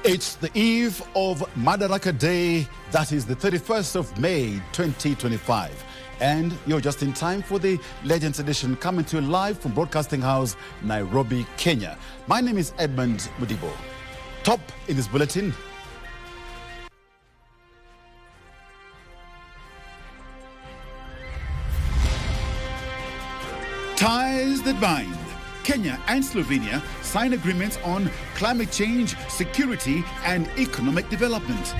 It's the eve of Madaraka Day, that is the 31st of May 2025. And you're just in time for the Legends Edition, coming to you live from Broadcasting House, Nairobi, Kenya. My name is Edmund Mudibo. Top in this bulletin. Ties that bind. Kenya and Slovenia sign agreements on climate change, security, and economic development.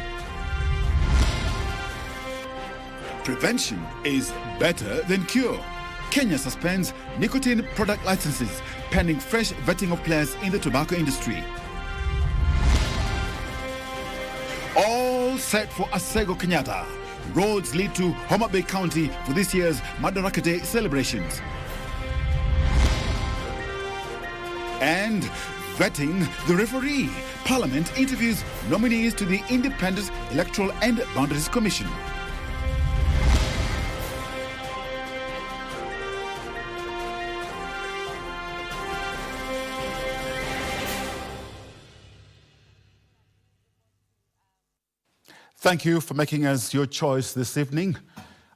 Prevention is better than cure. Kenya suspends nicotine product licenses pending fresh vetting of players in the tobacco industry. All set for Asego Kenyatta. Roads lead to Homa Bay County for this year's Madaraka Day celebrations. And vetting the referee. Parliament interviews nominees to the Independent Electoral and Boundaries Commission. Thank you for making us your choice this evening.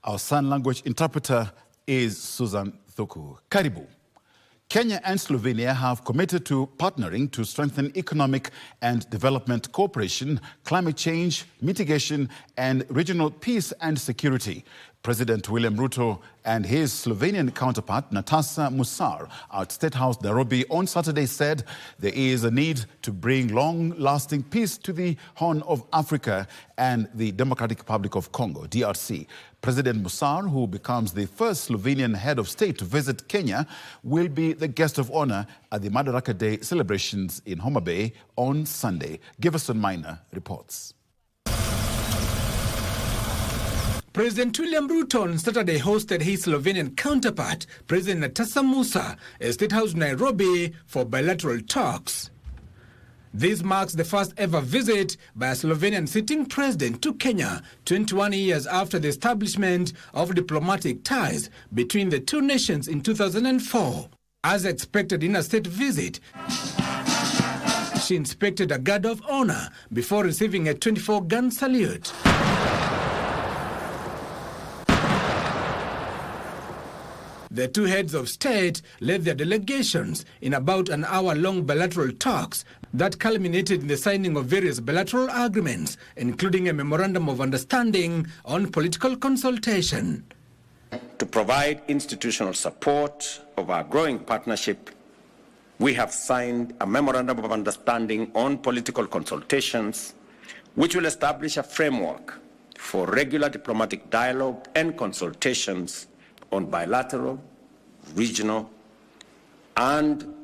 Our sign language interpreter is Susan Thuku. Karibu. Kenya and Slovenia have committed to partnering to strengthen economic and development cooperation, climate change, mitigation, and regional peace and security. President William Ruto and his Slovenian counterpart, Nataša Musar, at State House Nairobi on Saturday said there is a need to bring long-lasting peace to the Horn of Africa and the Democratic Republic of Congo, DRC. President Musar, who becomes the first Slovenian head of state to visit Kenya, will be the guest of honor at the Madaraka Day celebrations in Homa Bay on Sunday. Giverson Minor reports. President William Ruto on Saturday hosted his Slovenian counterpart, President Nataša Musar, at State House Nairobi for bilateral talks. This marks the first ever visit by a Slovenian sitting president to Kenya, 21 years after the establishment of diplomatic ties between the two nations in 2004. As expected in a state visit, she inspected a guard of honor before receiving a 24-gun salute. The two heads of state led their delegations in about an hour-long bilateral talks that culminated in the signing of various bilateral agreements, including a memorandum of understanding on political consultation. To provide institutional support of our growing partnership, we have signed a memorandum of understanding on political consultations, which will establish a framework for regular diplomatic dialogue and consultations on bilateral, regional, and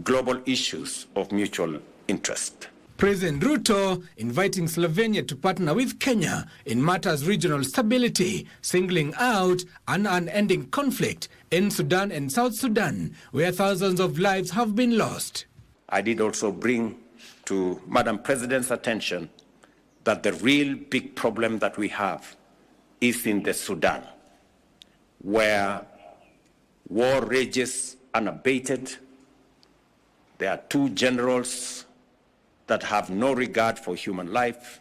global issues of mutual interest. President Ruto inviting Slovenia to partner with Kenya in matters regional stability, singling out an unending conflict in Sudan and South Sudan, where thousands of lives have been lost. I did also bring to Madam President's attention that the real big problem that we have is in the Sudan, where war rages unabated. There are two generals that have no regard for human life,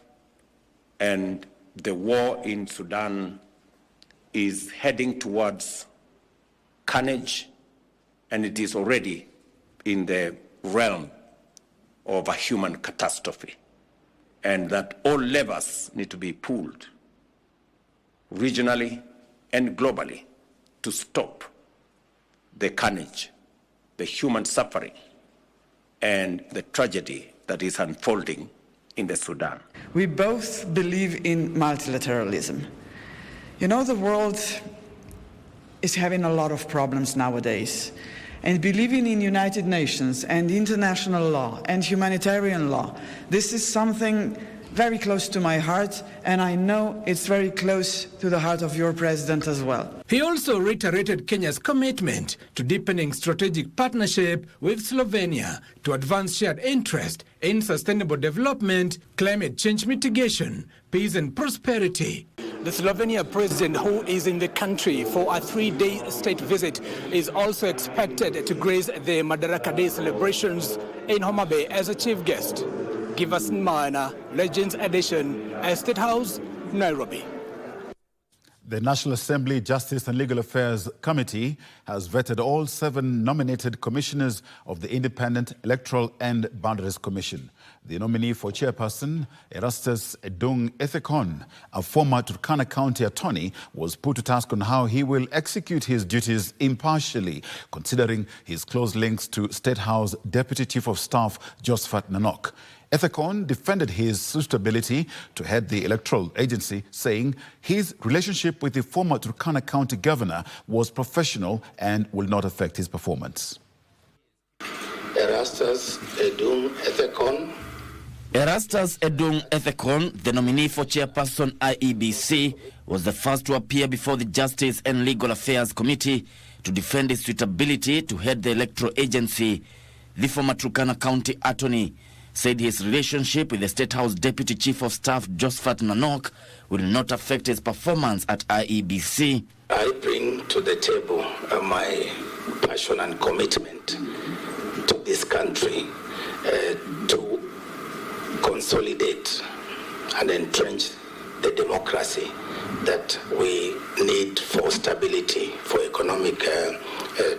and the war in Sudan is heading towards carnage, and it is already in the realm of a human catastrophe, and that all levers need to be pulled regionally and globally to stop the carnage, the human suffering, and the tragedy that is unfolding in the Sudan. We both believe in multilateralism. You know, the world is having a lot of problems nowadays, and believing in United Nations and international law and humanitarian law, this is something very close to my heart, and I know it's very close to the heart of your president as well. He also reiterated Kenya's commitment to deepening strategic partnership with Slovenia to advance shared interest in sustainable development, climate change mitigation, peace and prosperity. The Slovenia president, who is in the country for a 3-day state visit, is also expected to grace the Madaraka Day celebrations in Homa Bay as a chief guest. Givers Mana, Legends Edition, State House, Nairobi. The National Assembly Justice and Legal Affairs Committee has vetted all 7 nominated commissioners of the Independent Electoral and Boundaries Commission. The nominee for chairperson, Erastus Edung Ethekon, a former Turkana County attorney, was put to task on how he will execute his duties impartially, considering his close links to State House Deputy Chief of Staff Josephat Nanok. Ethekon defended his suitability to head the electoral agency, saying his relationship with the former Turkana County governor was professional and will not affect his performance. Erastus Edung Ethekon. Erastus Edung Ethekon, the nominee for chairperson IEBC, was the first to appear before the Justice and Legal Affairs Committee to defend his suitability to head the electoral agency. The former Turkana County attorney said his relationship with the State House Deputy Chief of Staff Josephat Nanok will not affect his performance at IEBC. I bring to the table my passion and commitment to this country to consolidate and entrench the democracy that we need for stability, for economic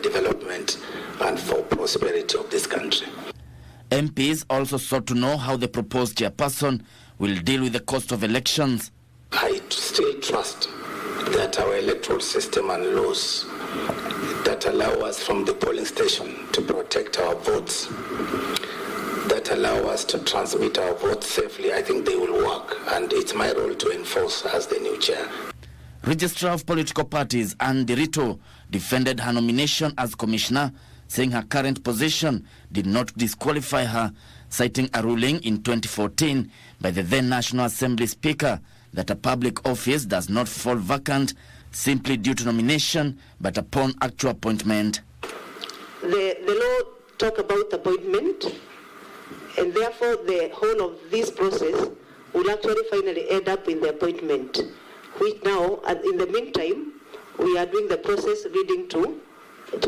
development, and for prosperity of this country. MPs also sought to know how the proposed chairperson will deal with the cost of elections. I still trust that our electoral system and laws that allow us from the polling station to protect our votes, that allow us to transmit our votes safely, I think they will work, and it's my role to enforce as the new chair. Registrar of Political Parties Anne Dirito defended her nomination as commissioner, saying her current position did not disqualify her, citing a ruling in 2014 by the then National Assembly Speaker that a public office does not fall vacant simply due to nomination but upon actual appointment. The law talk about appointment, and therefore the whole of this process will actually finally end up in the appointment, which now, and in the meantime, we are doing the process leading to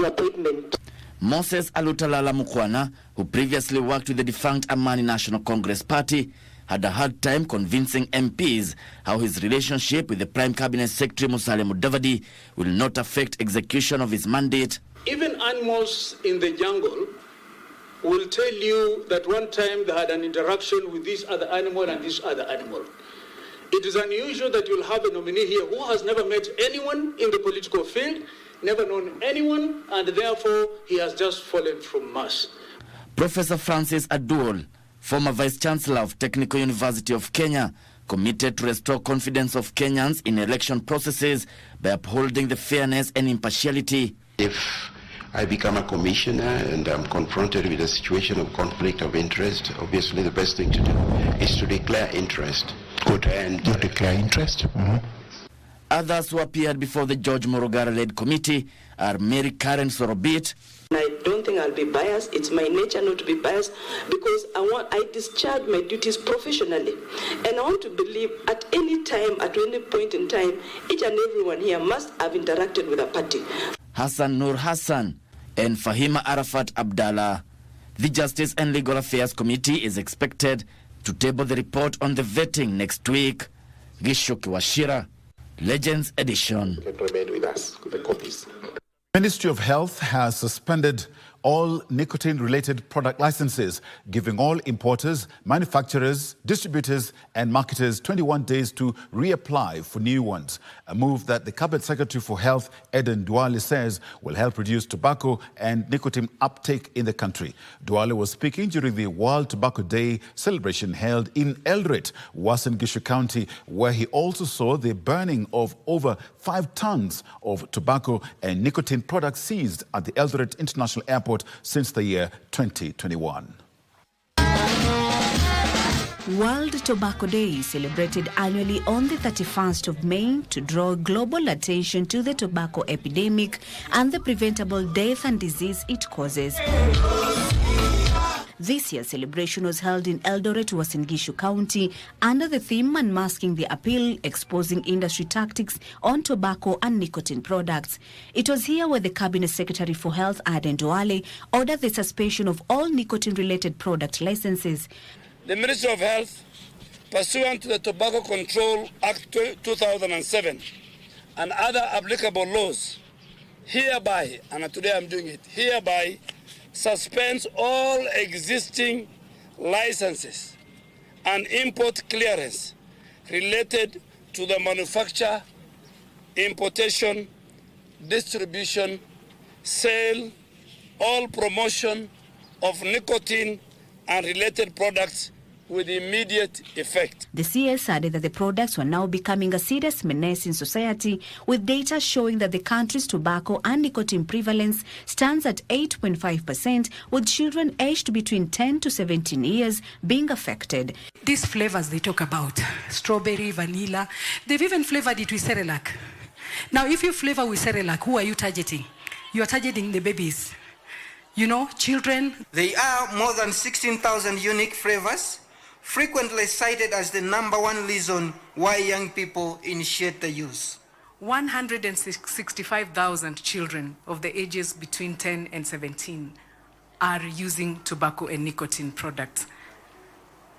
appointment. Moses Alutalala Mukwana, who previously worked with the defunct Amani National Congress Party, had a hard time convincing MPs how his relationship with the Prime Cabinet Secretary Musalia Mudavadi will not affect execution of his mandate. Even animals in the jungle will tell you that one time they had an interaction with this other animal and this other animal. It is unusual that you'll have a nominee here who has never met anyone in the political field, never known anyone, and therefore he has just fallen from mass. Professor Francis Aduol, former Vice-Chancellor of Technical University of Kenya, committed to restore confidence of Kenyans in election processes by upholding the fairness and impartiality. If I become a commissioner and I'm confronted with a situation of conflict of interest, obviously the best thing to do is to declare interest. Good. And you declare interest? Mm-hmm. Others who appeared before the George Morogara-led committee are Mary Karen Sorobit. I don't think I'll be biased. It's my nature not to be biased because I discharge my duties professionally. And I want to believe at any time, at any point in time, each and everyone here must have interacted with a party. Hassan Nur Hassan and Fahima Arafat Abdallah. The Justice and Legal Affairs Committee is expected to table the report on the vetting next week. Gishoki Washira, Legends Edition. Ministry of Health has suspended all nicotine-related product licenses, giving all importers, manufacturers, distributors and marketers 21 days to reapply for new ones, a move that the Cabinet Secretary for Health, Edmund Duale, says will help reduce tobacco and nicotine uptake in the country. Duale was speaking during the World Tobacco Day celebration held in Eldoret, Uasin Gishu County, where he also saw the burning of over 5 tons of tobacco and nicotine products seized at the Eldoret International Airport since the year 2021. World Tobacco Day is celebrated annually on the 31st of May to draw global attention to the tobacco epidemic and the preventable death and disease it causes. This year's celebration was held in Eldoret, Uasin Gishu County, under the theme Unmasking the Appeal, Exposing Industry Tactics on Tobacco and Nicotine Products. It was here where the Cabinet Secretary for Health, Edmund Duale, ordered the suspension of all nicotine-related product licenses. the Ministry of Health, pursuant to the Tobacco Control Act 2007 and other applicable laws, hereby, and today I'm doing it, hereby suspends all existing licenses and import clearance related to the manufacture, importation, distribution, sale, all promotion of nicotine and related products with immediate effect. The CS added that the products were now becoming a serious menace in society, with data showing that the country's tobacco and nicotine prevalence stands at 8.5%, with children aged between 10 to 17 years being affected. These flavors they talk about, strawberry, vanilla, they've even flavored it with Cerelac. Now, if you flavor with Cerelac, who are you targeting? You are targeting the babies. You know, children. There are more than 16,000 unique flavors, frequently cited as the #1 reason why young people initiate the use. 165,000 children of the ages between 10 and 17 are using tobacco and nicotine products.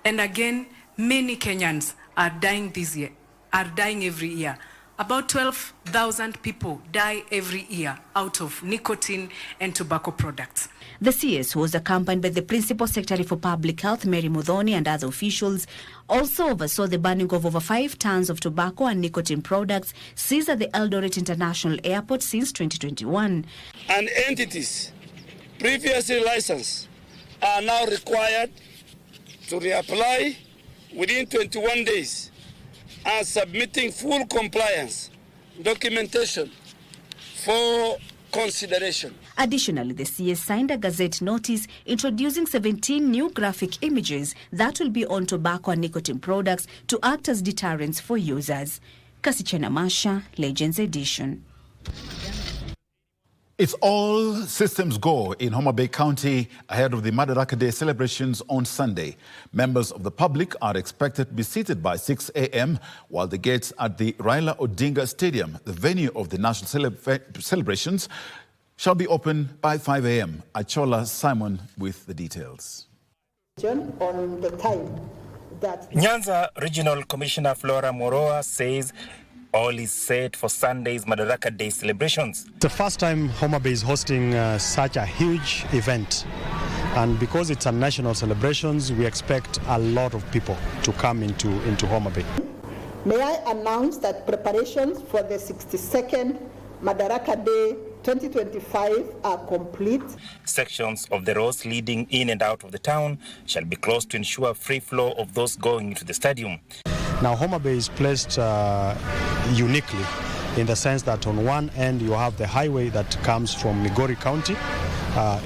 And again, many Kenyans are dying this year, are dying every year. About 12,000 people die every year out of nicotine and tobacco products. The CS was accompanied by the Principal Secretary for Public Health, Mary Muthoni, and other officials. Also oversaw the banning of over 5 tons of tobacco and nicotine products seized at the Eldoret International Airport since 2021. And entities previously licensed are now required to reapply within 21 days and submitting full compliance documentation for consideration. Additionally, the CS signed a Gazette notice introducing 17 new graphic images that will be on tobacco and nicotine products to act as deterrents for users. Kasichana Masha, Legends Edition. It's all systems go in Homa Bay County ahead of the Madaraka Day celebrations on Sunday. Members of the public are expected to be seated by 6 a.m. while the gates at the Raila Odinga Stadium, the venue of the national celebrations, shall be open by 5 a.m. Achola Simon with the details. On the time that Nyanza Regional Commissioner Flora Moroa says all is set for Sunday's Madaraka Day celebrations. It's the first time Homa Bay is hosting such a huge event. And because it's a national celebrations, we expect a lot of people to come into Homa Bay. May I announce that preparations for the 62nd Madaraka Day 2025 are complete. Sections of the roads leading in and out of the town shall be closed to ensure free flow of those going into the stadium. Now, Homa Bay is placed uniquely in the sense that on one end you have the highway that comes from Migori County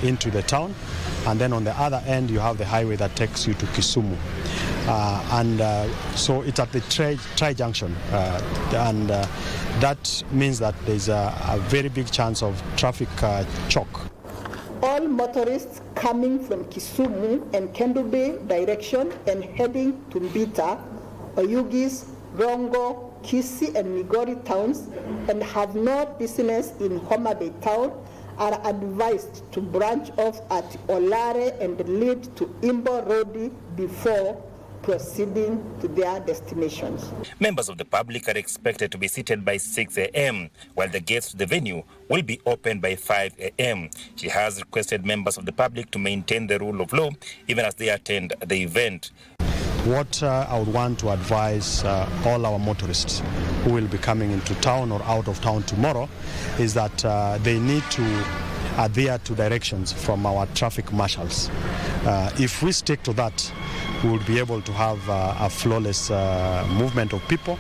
into the town, and then on the other end you have the highway that takes you to Kisumu. So it's at the tri-junction, and that means that there's a very big chance of traffic choke. All motorists coming from Kisumu and Kendu Bay direction and heading to Mbita, Oyugis, Rongo, Kisii and Migori towns and have no business in Homa Bay town are advised to branch off at Olare and lead to Imbo Road before proceeding to their destinations. Members of the public are expected to be seated by 6 a.m., while the gates to the venue will be opened by 5 a.m. She has requested members of the public to maintain the rule of law even as they attend the event. What I would want to advise all our motorists who will be coming into town or out of town tomorrow is that they need to adhere to directions from our traffic marshals. If we stick to that, we will be able to have a flawless movement of people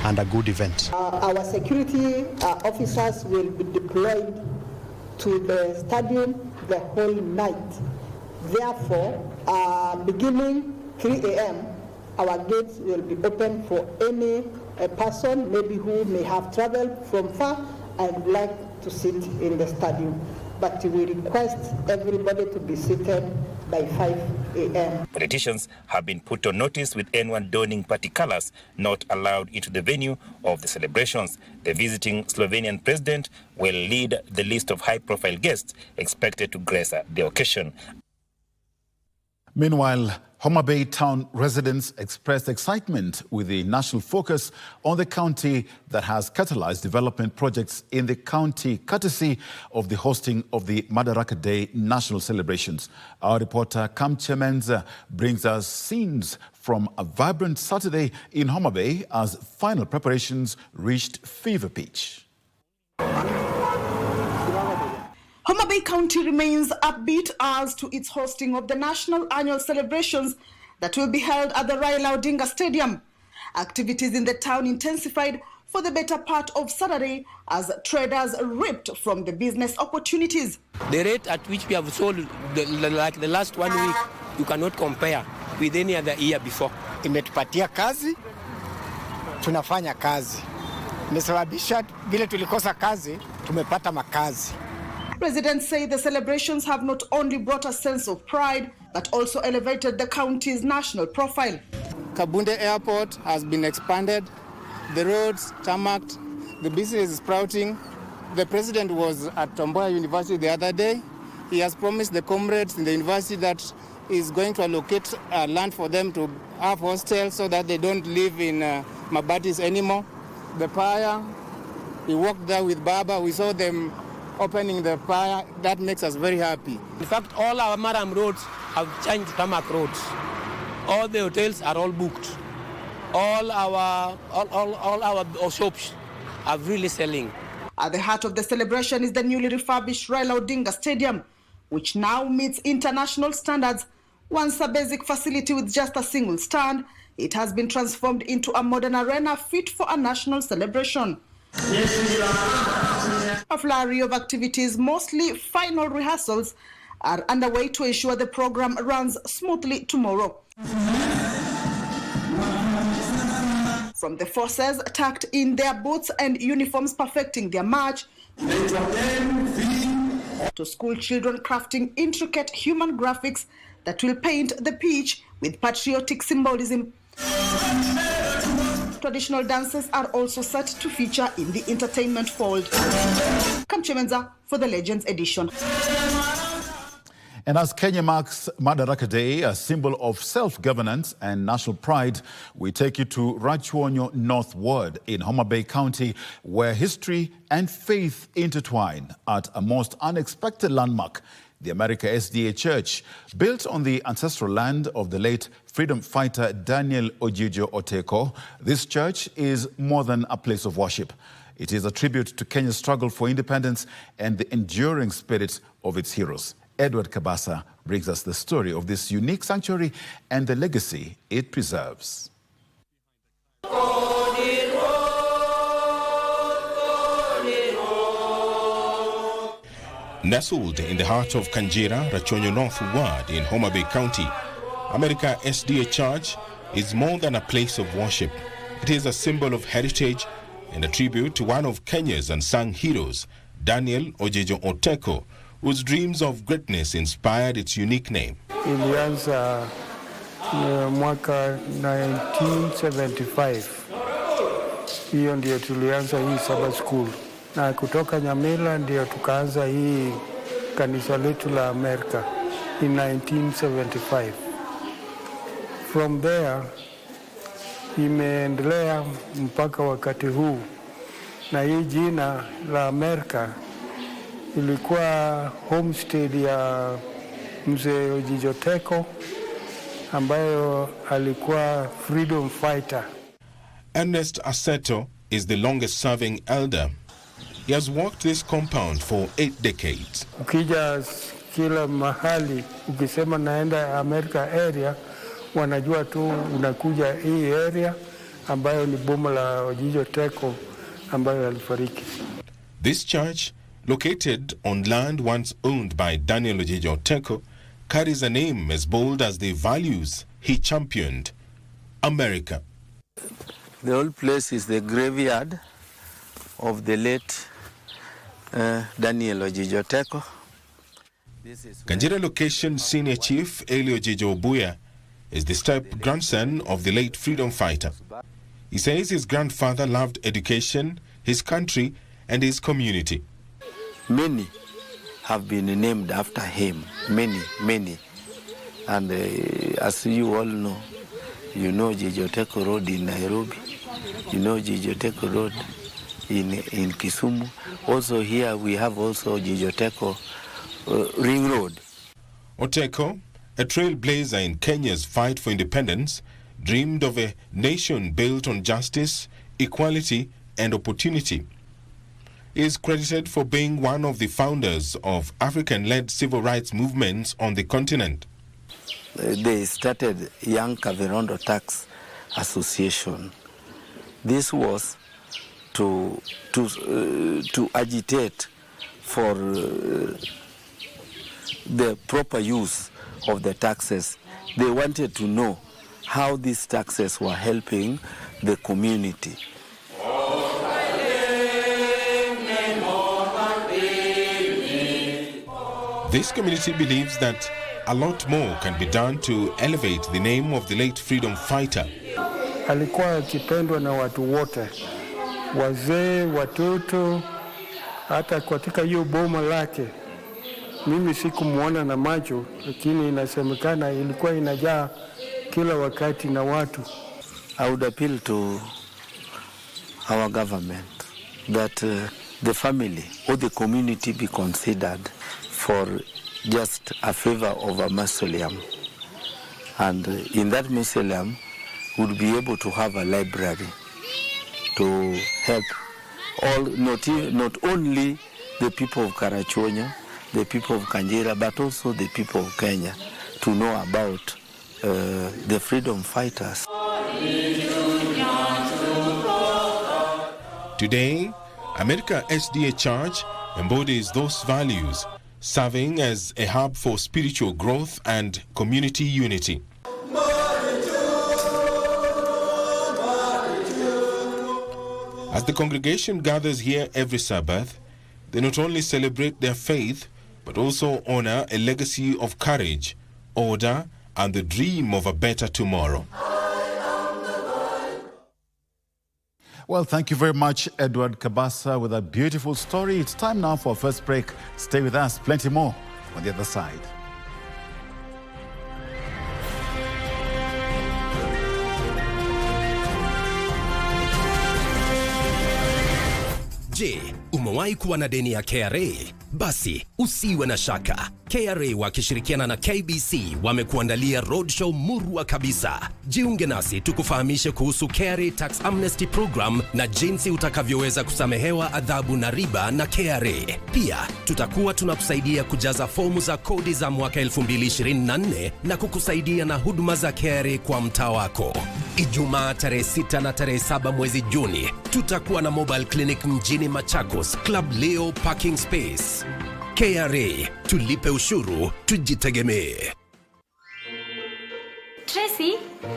and a good event. Our security officers will be deployed to the stadium the whole night. Therefore, beginning 3 a.m., our gates will be open for any person maybe who may have traveled from far and would like to sit in the stadium. But we request everybody to be seated by 5 a.m. Politicians have been put on notice with anyone donning party colors not allowed into the venue of the celebrations. The visiting Slovenian president will lead the list of high-profile guests expected to grace the occasion. Meanwhile, Homa Bay town residents expressed excitement with the national focus on the county that has catalyzed development projects in the county, courtesy of the hosting of the Madaraka Day national celebrations. Our reporter Kam Chemenza brings us scenes from a vibrant Saturday in Homa Bay as final preparations reached fever pitch. Homa Bay County remains upbeat as to its hosting of the national annual celebrations that will be held at the Raila Odinga Stadium. Activities in the town intensified for the better part of Saturday as traders reaped from the business opportunities. The rate at which we have sold, like the last 1 week, you cannot compare with any other year before. Imetupatia kazi, tunafanya kazi. Imesababisha vile tulikosa kazi, tumepata makazi. Residents say the celebrations have not only brought a sense of pride, but also elevated the county's national profile. Kabunde Airport has been expanded, the roads tarmacked, the business is sprouting. The president was at Tomboya University the other day. He has promised the comrades in the university that is going to allocate land for them to have hostels so that they don't live in Mabatis anymore. The Paya, we walked there with Baba, we saw them opening the fire. That makes us very happy. In fact, all our Maram roads have changed to tarmac roads. All the hotels are all booked. All our shops are really selling. At the heart of the celebration is the newly refurbished Raila Odinga Stadium, which now meets international standards. Once a basic facility with just a single stand, it has been transformed into a modern arena fit for a national celebration. A flurry of activities, mostly final rehearsals, are underway to ensure the program runs smoothly tomorrow. From the forces tucked in their boots and uniforms perfecting their march, to school children crafting intricate human graphics that will paint the pitch with patriotic symbolism. Traditional dances are also set to feature in the entertainment fold. Kam Chemenza for the Legends edition. And as Kenya marks Madaraka Day, a symbol of self-governance and national pride, we take you to Rachuonyo Northward in Homa Bay County, where history and faith intertwine at a most unexpected landmark, the America SDA Church. Built on the ancestral land of the late freedom fighter Daniel Ojijo Oteko, this church is more than a place of worship. It is a tribute to Kenya's struggle for independence and the enduring spirit of its heroes. Edward Kabasa brings us the story of this unique sanctuary and the legacy it preserves. Nestled in the heart of Kanjira, Rachuonyo Northward in Homa Bay County, America SDA Church is more than a place of worship. It is a symbol of heritage and a tribute to one of Kenya's unsung heroes, Daniel Ojijo Oteko, whose dreams of greatness inspired its unique name. Ilianza mwaka 1975. Hiyo ndio tulianza hii Sabbath School. Na kutoka Nyamila ndio tukaanza hii kanisa letu la Amerika in 1975. From there imeendelea mpaka wakati huu, na hii jina la Amerika ilikuwa homestead ya mzee Ojijo Oteko ambayo alikuwa freedom fighter. Ernest Aseto is the longest serving elder. He has worked this compound for 8 decades. Ukija kila mahali ukisema naenda America area, wanajua tu unakuja hii area ambayo ni boma la Ojijo Oteko ambayo alifariki. This church, located on land once owned by Daniel Ojijo Oteko, carries a name as bold as the values he championed: America. The whole place is the graveyard of the late Daniel Ojijo Oteko. Kanjira location senior chief Eli Ojijo Obuya is the step-grandson of the late freedom fighter. He says his grandfather loved education, his country, and his community. Many have been named after him, many. And as you all know, you know Jijoteko Road in Nairobi, you know Jijoteko Road in Kisumu. Also here we have also Jijoteko Ring Road. Oteko, a trailblazer in Kenya's fight for independence, dreamed of a nation built on justice, equality, and opportunity. He is credited for being one of the founders of African-led civil rights movements on the continent. They started Young Kavirondo Tax Association. This was to agitate for the proper use of the taxes. They wanted to know how these taxes were helping the community. This community believes that a lot more can be done to elevate the name of the late freedom fighter. Alikuwa akipendwa na watu wote, wazee, watoto, hata katika hiyo boma lake. Mimi sikumuona na macho, lakini inasemekana ilikuwa inajaa kila wakati na watu. I would appeal to our government that the family or the community be considered for just a favor of a mausoleum. And in that mausoleum, would be able to have a library to help all, not only the people of Karachuonyo, the people of Kanjira, but also the people of Kenya to know about the freedom fighters. Today, America SDA Church embodies those values, serving as a hub for spiritual growth and community unity. As the congregation gathers here every Sabbath, they not only celebrate their faith, but also honor a legacy of courage, order, and the dream of a better tomorrow. Well, thank you very much, Edward Kabasa, with a beautiful story. It's time now for our first break. Stay with us. Plenty more on the other side. Je, umewahi kuwa na deni ya KRA? Basi usiwe na shaka. KRA wakishirikiana na KBC wamekuandalia roadshow murwa kabisa. Jiunge nasi tukufahamishe kuhusu KRA Tax Amnesty Program na jinsi utakavyoweza kusamehewa adhabu na riba na KRA. Pia tutakuwa tunakusaidia kujaza fomu za kodi za mwaka 2024 na kukusaidia na huduma za KRA kwa mtaa wako. Ijumaa tarehe 6 na tarehe 7 mwezi Juni tutakuwa na mobile clinic mjini Machakos, Club Leo Parking Space. KRA, tulipe ushuru, tujitegemee. Tracy,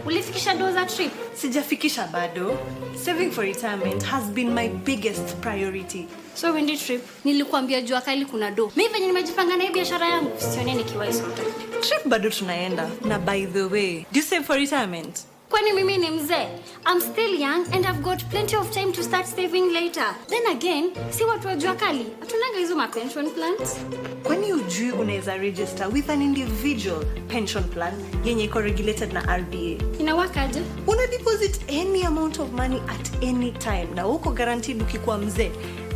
ulifikisha doza trip? Sijafikisha bado. Saving for retirement has been my biggest priority. So when did trip? Nilikuambia jua kali kuna do. Mimi venye nimejipanga na hii biashara yangu, sione nikiwahi sote. Trip bado tunaenda. Na by the way, do you save for retirement? Kwani mimi ni mzee? I'm still young and I've got plenty of time to start saving later. Then again, si watu wa jua kali, hatunanga hizo ma pension plans. Kwani ujui unaweza register with an individual pension plan yenye iko regulated na RBA? Inawakaje? Una deposit any amount of money at any time na uko guaranteed ukikuwa mzee.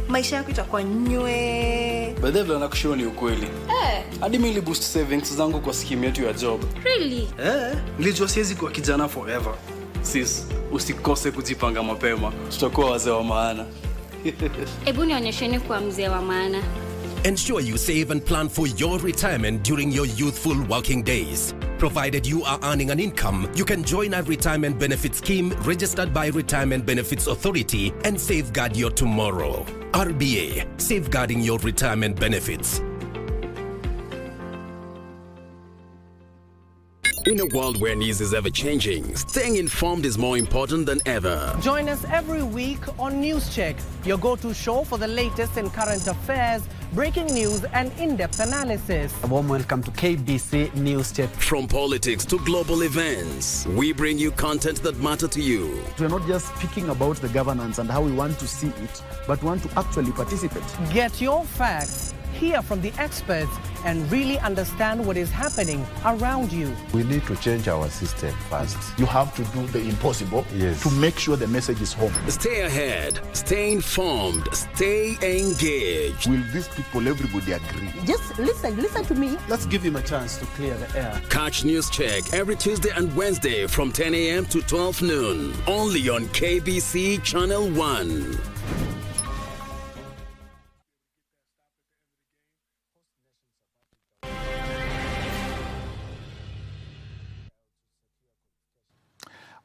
Maisha yako itakuwa nywe. By the way, nakushua ni ukweli. Hadi mimi boost savings zangu kwa scheme yetu ya job. Really? Nilijua siwezi kuwa kijana forever. Sis, usikose kujipanga mapema. Tutakuwa wazee wa maana. Hebu nionyesheni kuwa mzee wa maana. Ensure you save and plan for your retirement during your youthful working days. Provided you are earning an income, you can join a retirement benefit scheme registered by Retirement Benefits Authority and safeguard your tomorrow. RBA, safeguarding your retirement benefits. In a world where news is ever changing, staying informed is more important than ever. Join us every week on News Check, your go-to show for the latest in current affairs, breaking news and in-depth analysis. A warm welcome to KBC News Check. From politics to global events, we bring you content that matter to you. We're not just speaking about the governance and how we want to see it, but want to actually participate. Get your facts, hear from the experts, and really understand what is happening around you. We need to change our system first. You have to do the impossible to make sure the message is home. Stay ahead, stay informed, stay engaged. Will these people, everybody agree? Just listen to me. Let's give him a chance to clear the air. Catch News Check every Tuesday and Wednesday from 10 a.m. to 12 noon. Only on KBC Channel 1.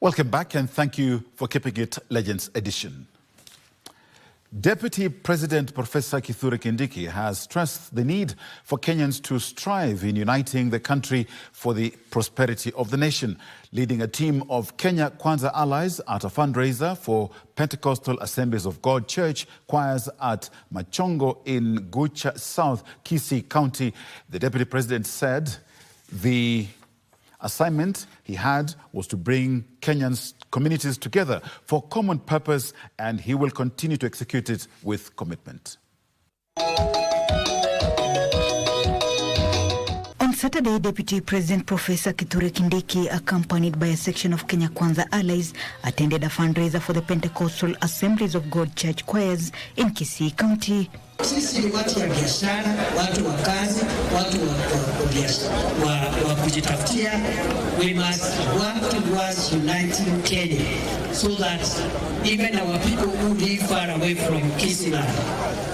Welcome back and thank you for keeping it Legends Edition. Deputy President Professor Kithure Kindiki has stressed the need for Kenyans to strive in uniting the country for the prosperity of the nation, leading a team of Kenya Kwanza allies at a fundraiser for Pentecostal Assemblies of God Church choirs at Machongo in Gucha South, Kisii County. The Deputy President said the assignment he had was to bring Kenyan communities together for common purpose, and he will continue to execute it with commitment. On Saturday, Deputy President Professor Kithure Kindiki, accompanied by a section of Kenya Kwanza allies, attended a fundraiser for the Pentecostal Assemblies of God Church choirs in Kisii County. Sisi ni watu wa biashara, watu wa kazi, watu wa kujitafutia. We must work towards uniting Kenya so that even our people who live far away from Kisii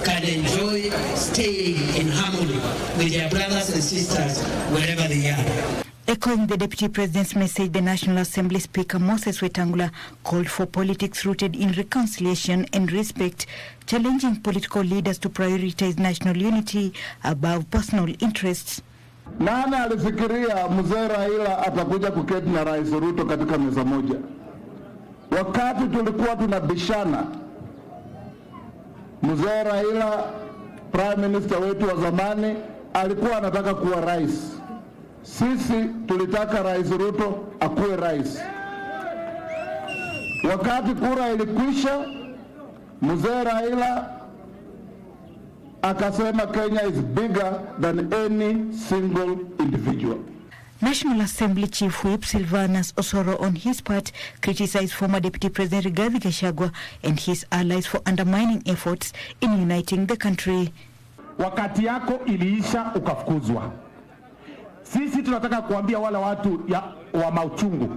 can enjoy staying in harmony with their brothers and sisters wherever they are. Echoing the Deputy President's message, the National Assembly Speaker Moses Wetangula called for politics rooted in reconciliation and respect, challenging political leaders to prioritize national unity above personal interests. Nani alifikiria mzee Raila atakuja kuketi na Rais Ruto katika meza moja? Wakati tulikuwa tunabishana, mzee Raila, Prime Minister wetu wa zamani, alikuwa anataka kuwa rais. Sisi tulitaka Rais Ruto akuwe rais. Wakati kura ilikwisha, mzee Raila akasema Kenya is bigger than any single individual. National Assembly Chief Whip Silvanus Osoro, on his part, criticized former Deputy President Rigathi Gachagua and his allies for undermining efforts in uniting the country. Wakati yako iliisha ukafukuzwa. Sisi tunataka kuambia wale watu wa machungu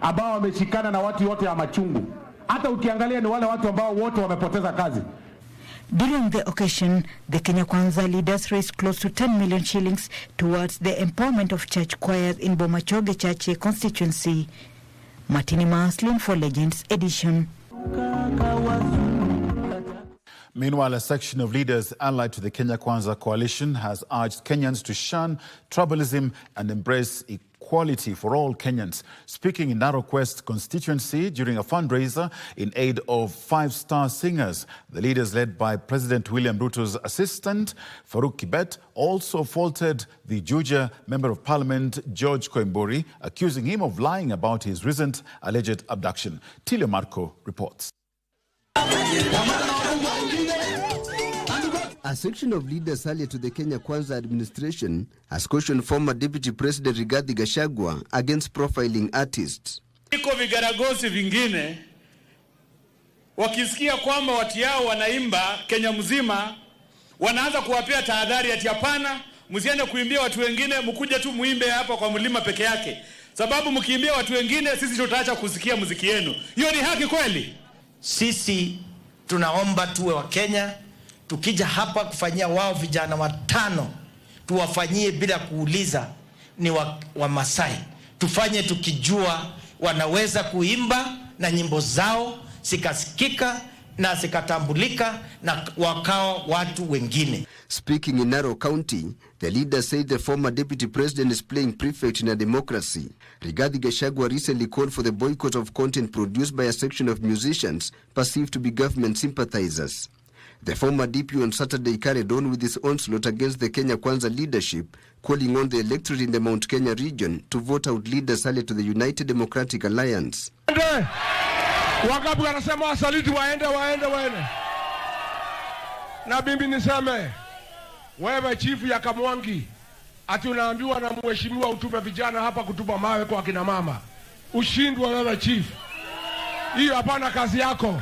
ambao wameshikana na watu wote ya machungu. Hata ukiangalia ni wale watu ambao wote wamepoteza kazi. During the occasion, the Kenya Kwanza leaders raised close to 10 million shillings towards the empowerment of church choirs in Bomachoge Church constituency. Martini Maslin for Legends Edition. Meanwhile, a section of leaders allied to the Kenya Kwanza coalition has urged Kenyans to shun tribalism and embrace equality for all Kenyans. Speaking in Narok West constituency during a fundraiser in aid of five-star singers, the leaders led by President William Ruto's assistant, Faruk Kibet, also faulted the Juja Member of Parliament, George Koimburi, accusing him of lying about his recent alleged abduction. Tilio Marco reports. A section of leaders allied to the Kenya Kwanza administration has cautioned former Deputy President Rigathi Gachagua against profiling artists. Iko vigaragosi vingine wakisikia kwamba watu yao wanaimba Kenya mzima, wanaanza kuwapea tahadhari ati hapana, msiende kuimbia watu wengine, mkuje tu muimbe hapa kwa mlima peke yake. Sababu mkiimbia watu wengine sisi tutaacha kusikia muziki yenu. Hiyo ni haki kweli? Sisi tunaomba tuwe wa Kenya. Tukija hapa kufanyia wao vijana watano, tuwafanyie bila kuuliza ni wa Masai. Tufanye tukijua wanaweza kuimba na nyimbo zao zikasikika na zikatambulika na wakawa watu wengine. Speaking in Narok County, the leader said the former deputy president is playing prefect in a democracy. Rigathi Gachagua recently called for the boycott of content produced by a section of musicians perceived to be government sympathizers. The former DP on Saturday carried on with his onslaught against the Kenya Kwanza leadership, calling on the electorate in the Mount Kenya region to vote out leaders allied to the United Democratic Alliance. Wakabu wanasema wasaliti waende. Na mimi niseme, wewe chifu ya Kamwangi, ati unaambiwa na mheshimiwa utupe vijana hapa kutupa mawe kwa kina mama. Ushindwe wewe chief. Hiyo hapana kazi yako.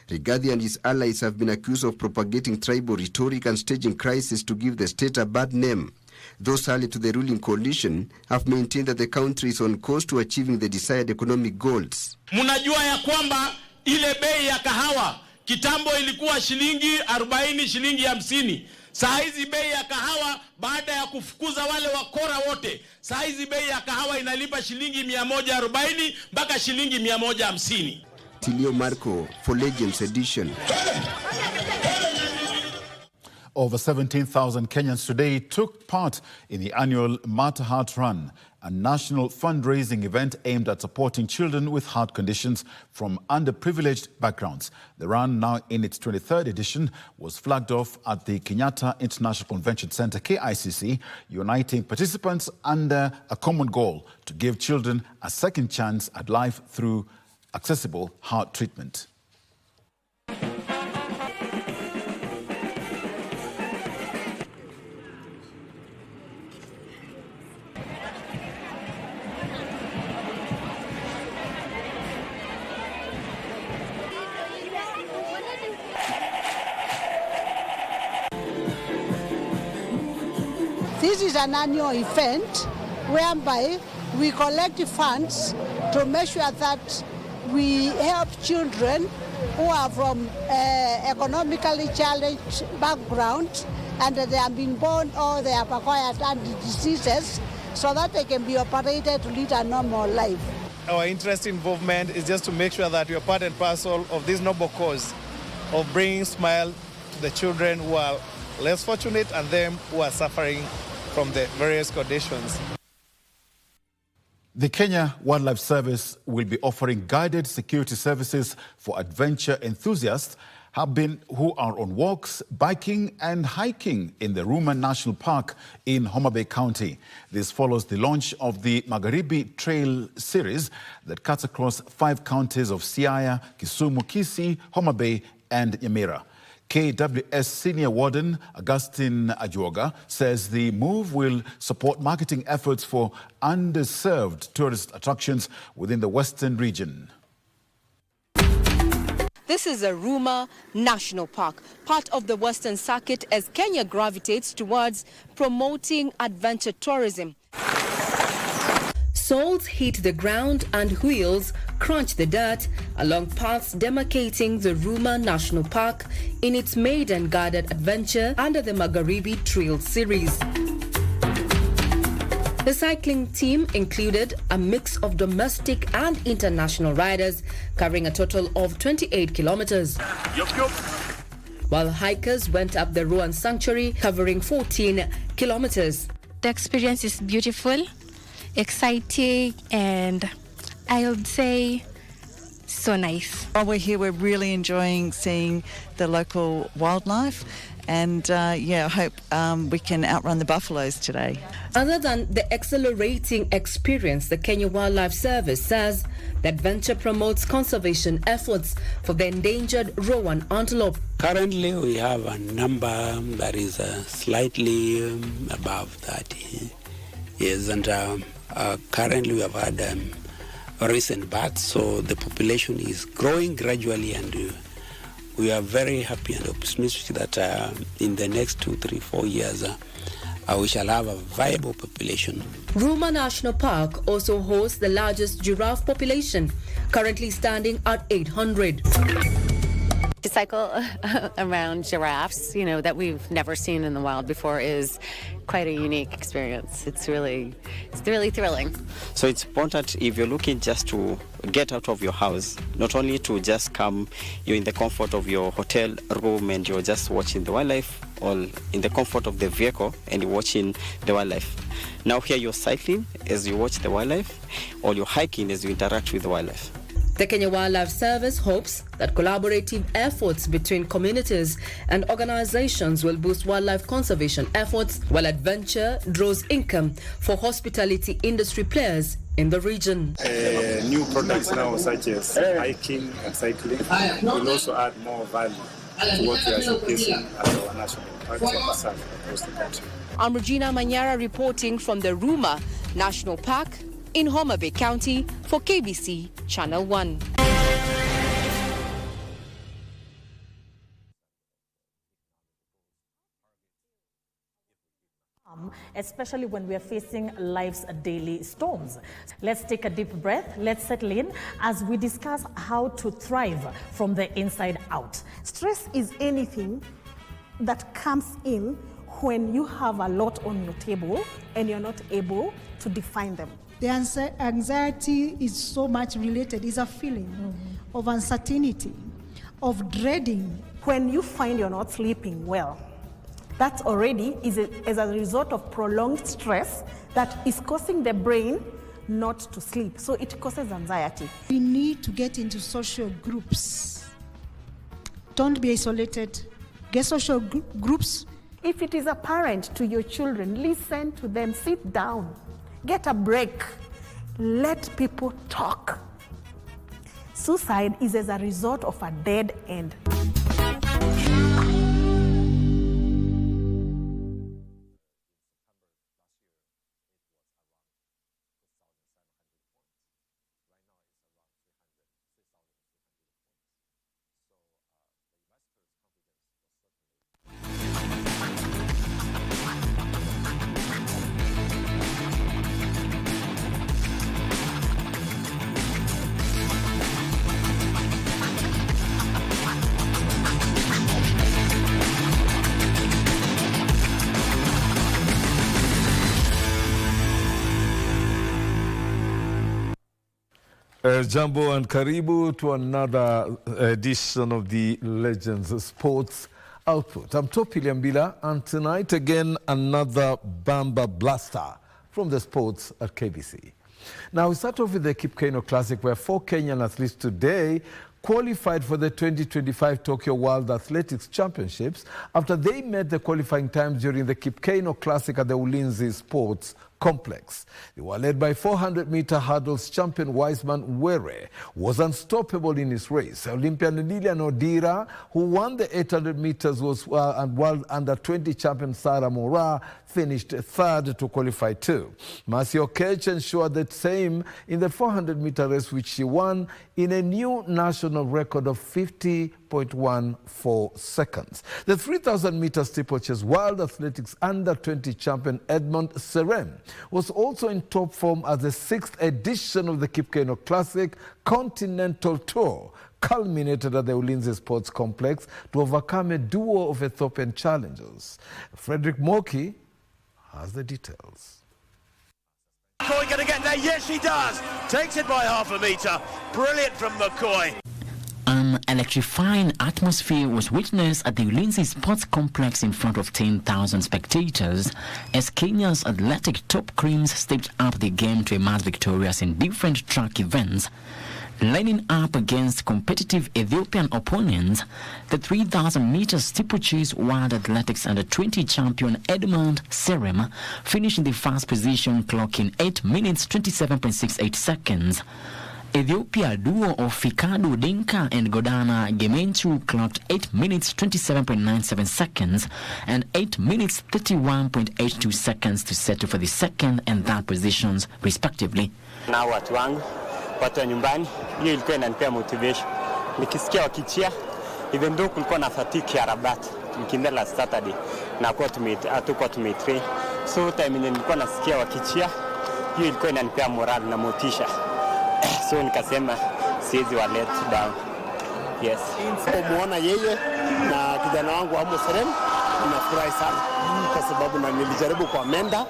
Rigathi and his allies have been accused of propagating tribal rhetoric and staging crisis to give the state a bad name. Those allied to the ruling coalition have maintained that the country is on course to achieving the desired economic goals. Mnajua ya kwamba ile bei ya kahawa kitambo ilikuwa shilingi 40, shilingi 50. Saa hizi bei ya kahawa baada ya kufukuza wale wakora wote, saa hizi bei ya kahawa inalipa shilingi 140 mpaka shilingi 150. Tilio Marco for Legends Edition. Over 17,000 Kenyans today took part in the annual Mata Heart Run, a national fundraising event aimed at supporting children with heart conditions from underprivileged backgrounds. The run, now in its 23rd edition, was flagged off at the Kenyatta International Convention Center, KICC, uniting participants under a common goal to give children a second chance at life through accessible heart treatment. This is an annual event whereby we collect funds to make sure that we help children who are from economically challenged backgrounds and they have been born or they have acquired diseases so that they can be operated to lead a normal life. Our interest involvement is just to make sure that we are part and parcel of this noble cause of bringing smile to the children who are less fortunate and them who are suffering from the various conditions. The Kenya Wildlife Service will be offering guided security services for adventure enthusiasts who are on walks, biking and hiking in the Ruma National Park in Homa Bay County. This follows the launch of the Magharibi Trail series that cuts across 5 counties of Siaya, Kisumu, Kisii, Homa Bay and Nyamira. KWS Senior Warden Augustine Ajuoga says the move will support marketing efforts for underserved tourist attractions within the western region. This is a Ruma National Park, part of the Western Circuit as Kenya gravitates towards promoting adventure tourism. Soles hit the ground and wheels crunch the dirt along paths demarcating the Ruma National Park in its maiden guided adventure under the Magharibi Trail series. The cycling team included a mix of domestic and international riders covering a total of 28 kilometers. While hikers went up the Ruan Sanctuary covering 14 kilometers. The experience is beautiful, exciting, and I would say so nice. While we're here, we're really enjoying seeing the local wildlife, and I hope we can outrun the buffaloes today. Other than the exhilarating experience, the Kenya Wildlife Service says the adventure promotes conservation efforts for the endangered rowan antelope. Currently, we have a number that is slightly above 30. Yes, and currently we have had recent births, so the population is growing gradually, and we are very happy and optimistic that in the next 2, 3, 4 years we shall have a viable population. Ruma National Park also hosts the largest giraffe population, currently standing at 800. To cycle around giraffes, that we've never seen in the wild before is quite a unique experience. It's really thrilling. So it's important if you're looking just to get out of your house, not only to just come, you're in the comfort of your hotel room and you're just watching the wildlife, or in the comfort of the vehicle and you're watching the wildlife. Now here you're cycling as you watch the wildlife, or you're hiking as you interact with the wildlife. The Kenya Wildlife Service hopes that collaborative efforts between communities and organizations will boost wildlife conservation efforts, while adventure draws income for hospitality industry players in the region. New products now such as hiking and cycling will also add more value to what we are showcasing as our national parks and preserves across the country. I'm Regina Manyara reporting from the Ruma National Park in Homa Bay County for KBC Channel 1. Especially when we are facing life's daily storms. Let's take a deep breath, let's settle in as we discuss how to thrive from the inside out. Stress is anything that comes in when you have a lot on your table and you're not able to define them. The anxiety is so much related, it's a feeling of uncertainty, of dreading. When you find you're not sleeping well, that already is a result of prolonged stress that is causing the brain not to sleep. So it causes anxiety. We need to get into social groups. Don't be isolated. Get social groups. If it is apparent to your children, listen to them, sit down, get a break, let people talk. Suicide is as a result of a dead end. Jambo and karibu to another edition of the Legends Sports Output. I'm Topi Liambila, and tonight again another Bamba Blaster from the sports at KBC. Now we start off with the Kipkeino Classic, where 4 Kenyan athletes today qualified for the 2025 Tokyo World Athletics Championships after they met the qualifying times during the Kipkeino Classic at the Ulinzi Sports Complex. They were led by 400-meter hurdles champion Wiseman Were, was unstoppable in his race. Olympian Lilian Odira, who won the 800 meters, and world under-20 champion Sarah Mora finished third to qualify too. Mercy Okech ensured the same in the 400-meter race, which she won in a new national record of 50.14 seconds. The 3,000-meter steeplechase World Athletics under-20 champion Edmund Serem was also in top form as the 6th edition of the Kipkeino Classic Continental Tour culminated at the Ulinzi Sports Complex to overcome a duo of Ethiopian challengers. Frederick Moki has the details. McCoy going to get there? Yes, he does. Takes it by half a metre. Brilliant from McCoy. An electrifying atmosphere was witnessed at the Ulinzi Sports Complex in front of 10,000 spectators as Kenya's athletic top creams stepped up the game to emerge victorious in different track events. Lining up against competitive Ethiopian opponents, the 3,000-meter steeplechase World Athletics under-20 champion Edmund Serem finished in the first position, clocking 8 minutes 27.68 seconds. Ethiopia duo of Fikadu Dinka and Godana Gemenchu clocked 8 minutes 27.97 seconds and 8 minutes 31.82 seconds to settle for the second and third positions respectively. Na watu wangu, watu wa nyumbani, hiyo ilikuwa inanipea motivation. Nikisikia wakichia, even though kulikuwa na fatigue ya Rabat, tukimbia last Saturday, na hatukuwa tumetrain. So time nilikuwa nasikia wakichia, hiyo ilikuwa inanipea morale na motisha. So nikasema siwezi wa let down. Yes. Kumuona yeye na kijana wangu Amo Serem, ninafurahi sana kwa sababu na nilijaribu kwa Menda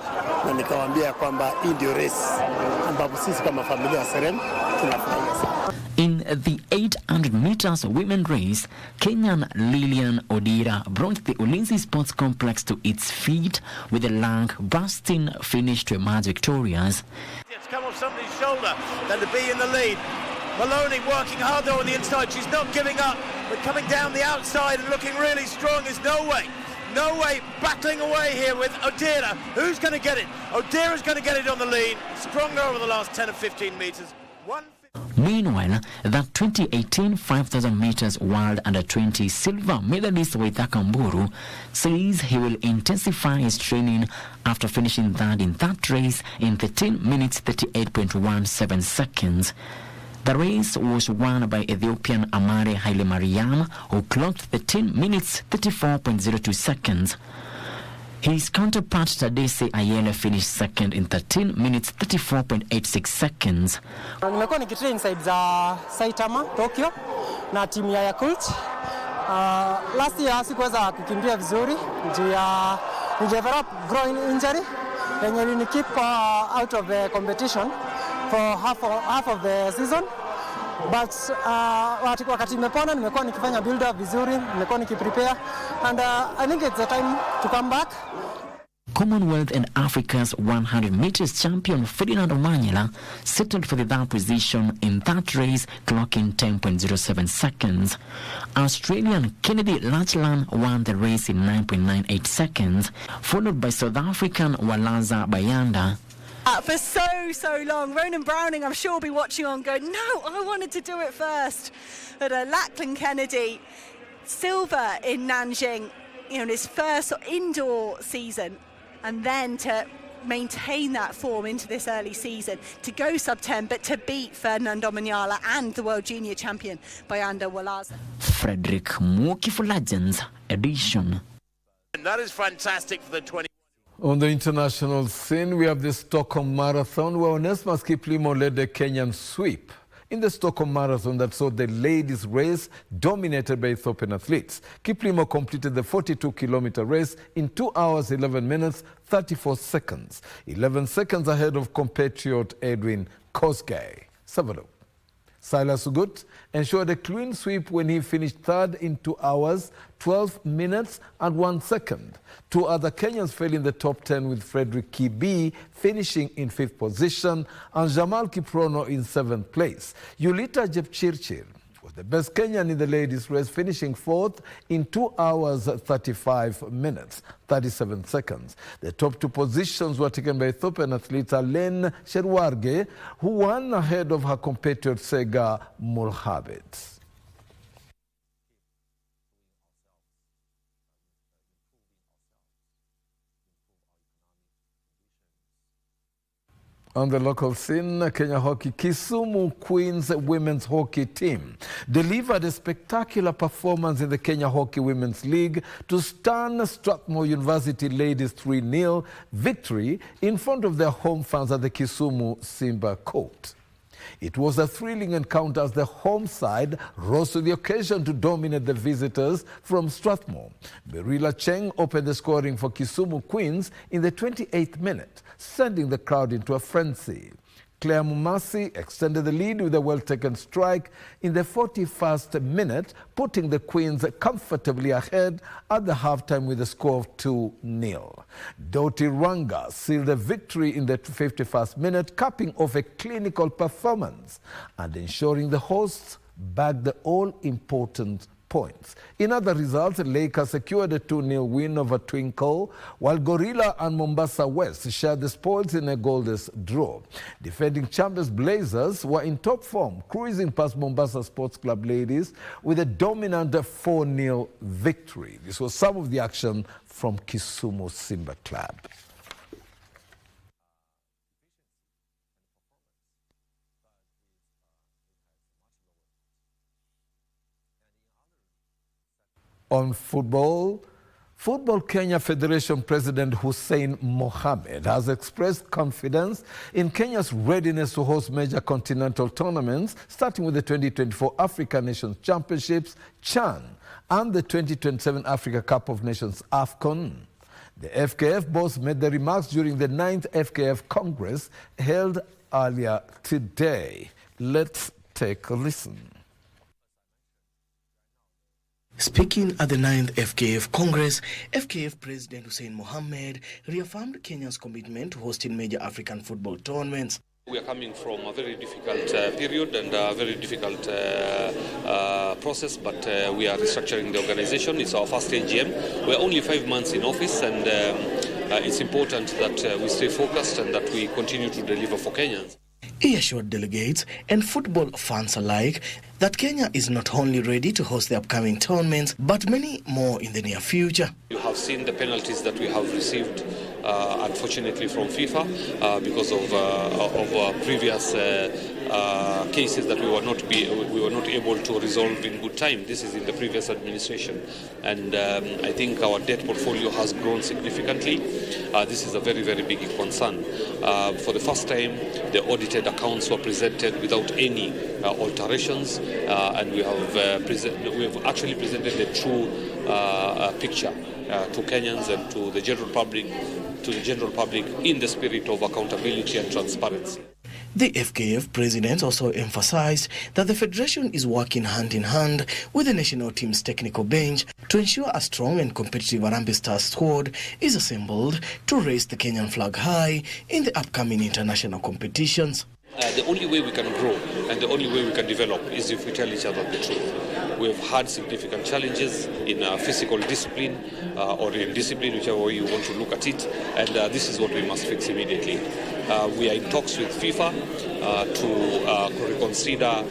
na nikawaambia kwamba hii ndio race ambapo sisi kama familia ya Serem tunafurahia sana. In the 800 meters women race, Kenyan Lilian Odira brought the Ulinzi Sports Complex to its feet with a long, bursting finish to emerge victorious. It's come off somebody's shoulder, then to be in the lead. Maloney working harder on the inside. She's not giving up, but coming down the outside and looking really strong is No Way. No Way battling away here with Odira. Who's going to get it? Odira's going to get it on the lead. Stronger over the last 10 or 15 meters. Meanwhile, the 2018 5,000 meters World Under-20 silver medalist Waithaka Mburu says he will intensify his training after finishing third in that race in 13 minutes 38.17 seconds. The race was won by Ethiopian Amare Haile Mariam, who clocked 13 minutes 34.02 seconds. His counterpart Tadesse Ayele finished second in 13 minutes 34.86 seconds. Nimekuwa nikitrain side za Saitama, Tokyo na timu ya Yakult. Last year sikuweza kukimbia vizuri juu ya develop groin injury yenye ilini keep out of the competition for half of the season. But wakati nimepona nimekuwa nikifanya build up vizuri, nimekuwa nikiprepare and I think it's the time to come back. Commonwealth and Africa's 100 meters champion Ferdinand Omanyala settled for the third position in that race, clocking 10.07 seconds. Australian Kennedy Lachlan won the race in 9.98 seconds, followed by South African Walaza Bayanda. For so long, Ronan Browning, I'm sure, will be watching on going, no, I wanted to do it first. But Lachlan Kennedy, silver in Nanjing, in his first indoor season, and then to maintain that form into this early season, to go sub-10, but to beat Ferdinand Omanyala and the world junior champion Bayanda Walaza. Frederick Muki for Legends edition. And that is fantastic for the 20. On the international scene, we have the Stockholm Marathon, where Onesmus Kiplimo led the Kenyan sweep in the Stockholm Marathon that saw the ladies' race dominated by Ethiopian athletes. Kiplimo completed the 42-kilometer race in 2 hours, 11 minutes, 34 seconds, 11 seconds ahead of compatriot Edwin Kosgei. Savalo. Silas Ugut ensured a clean sweep when he finished third in 2 hours, 12 minutes and 1 second. Two other Kenyans fell in the top 10, with Frederick Kibi finishing in 5th position and Jamal Kiprono in 7th place. Yulita Jepchirchir was the best Kenyan in the ladies' race, finishing 4th in 2 hours, 35 minutes, 37 seconds. The top 2 positions were taken by Ethiopian athlete Alen Sherwarge, who won ahead of her compatriot Sega Mulhabet. On the local scene, Kenya Hockey Kisumu Queens women's hockey team delivered a spectacular performance in the Kenya Hockey Women's League to stun Strathmore University ladies 3-0 victory in front of their home fans at the Kisumu Simba Court. It was a thrilling encounter as the home side rose to the occasion to dominate the visitors from Strathmore. Berila Cheng opened the scoring for Kisumu Queens in the 28th minute, sending the crowd into a frenzy. Claire Mumasi extended the lead with a well-taken strike in the 41st minute, putting the Queens comfortably ahead at the halftime with a score of 2-0. Doti Ranga sealed the victory in the 51st minute, capping off a clinical performance and ensuring the hosts bagged the all-important points. In other results, Lakers secured a 2-0 win over Twinkle, while Gorilla and Mombasa West shared the spoils in a goalless draw. Defending champions Blazers were in top form, cruising past Mombasa Sports Club ladies with a dominant 4-0 victory. This was some of the action from Kisumu Simba Club. On football, Football Kenya Federation President Hussein Mohamed has expressed confidence in Kenya's readiness to host major continental tournaments, starting with the 2024 Africa Nations Championships, CHAN, and the 2027 Africa Cup of Nations, AFCON. The FKF boss made the remarks during the 9th FKF Congress held earlier today. Let's take a listen. Speaking at the 9th FKF Congress, FKF President Hussein Mohamed reaffirmed Kenya's commitment to hosting major African football tournaments. We are coming from a very difficult period and a very difficult process, but we are restructuring the organization. It's our first AGM. We're only 5 months in office, and it's important that we stay focused and that we continue to deliver for Kenyans. He assured delegates and football fans alike that Kenya is not only ready to host the upcoming tournaments, but many more in the near future. You have seen the penalties that we have received, unfortunately, from FIFA because of previous cases that we were not able to resolve in good time. This is in the previous administration, and I think our debt portfolio has grown significantly. This is a very, very big concern. For the first time, the audited accounts were presented without any alterations, and we have actually presented a true picture to Kenyans and to the general public, in the spirit of accountability and transparency. The FKF president also emphasized that the federation is working hand in hand with the national team's technical bench to ensure a strong and competitive Harambee Stars squad is assembled to raise the Kenyan flag high in the upcoming international competitions. The only way we can grow and the only way we can develop is if we tell each other the truth. We have had significant challenges in physical discipline or in discipline, whichever way you want to look at it, and this is what we must fix immediately. We are in talks with FIFA to reconsider